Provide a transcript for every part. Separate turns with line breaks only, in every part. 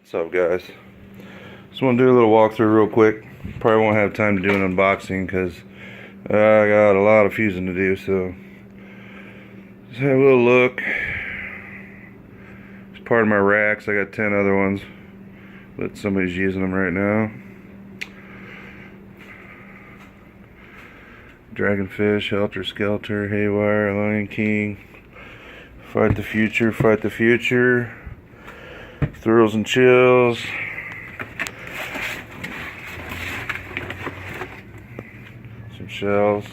What's up, guys? Just want to do a little walkthrough real quick. Probably won't have time to do an unboxing because I got a lot of fusing to do, so just have a little look. It's part of my racks. I got 10 other ones, but somebody's using them right now. Dragonfish, Helter Skelter, Haywire, Lion King, Fight the Future, Fight the Future, Thrills and Chills, some shells,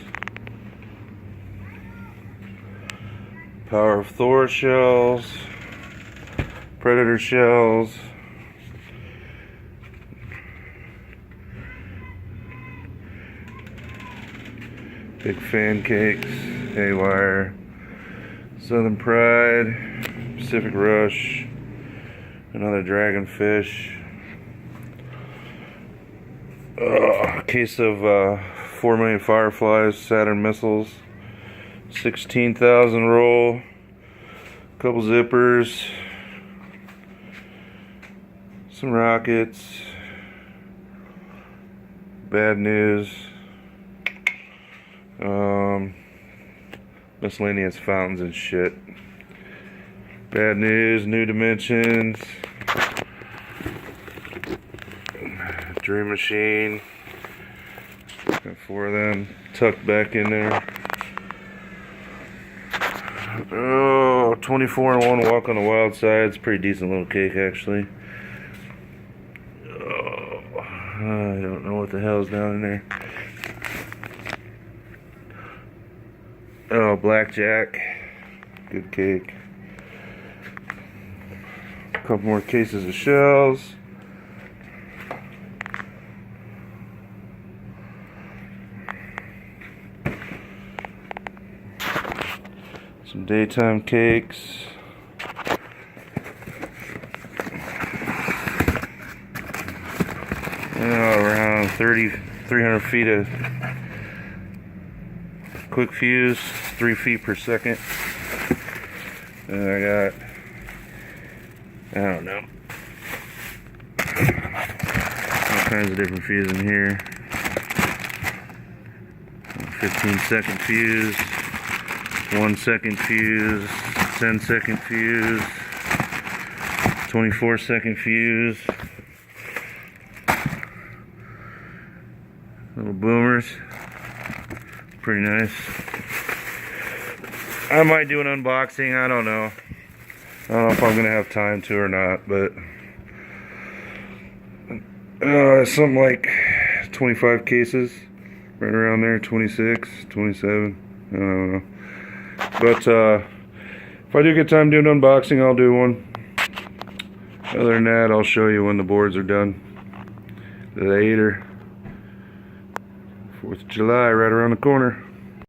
Power of Thor shells, Predator shells, Big Fan Cakes, Haywire, Southern Pride, Pacific Rush, another Dragonfish, a case of 4 million Fireflies, Saturn missiles, 16,000 roll, a couple zippers, some rockets, bad news, miscellaneous fountains and shit. Bad news, New Dimensions, Dream Machine, got 4 of them tucked back in there. Oh, 24 and 1 Walk on the Wild Side. It's a pretty decent little cake, actually. Oh, I don't know what the hell's down in there. Oh, Blackjack, good cake. A couple more cases of shells. Some daytime cakes. Around 300 feet of quick fuse, 3 feet per second. And I got, I don't know, all kinds of different fuses in here. 15-second fuse, 1-second fuse, 10-second fuse, 24-second fuse, little boomers. Pretty nice. I might do an unboxing. I don't know. I don't know if I'm gonna have time to or not, but something like 25 cases, right around there, 26, 27. I don't know. But if I do get time to do an unboxing, I'll do one. Other than that, I'll show you when the boards are done later. 4th of July right around the corner.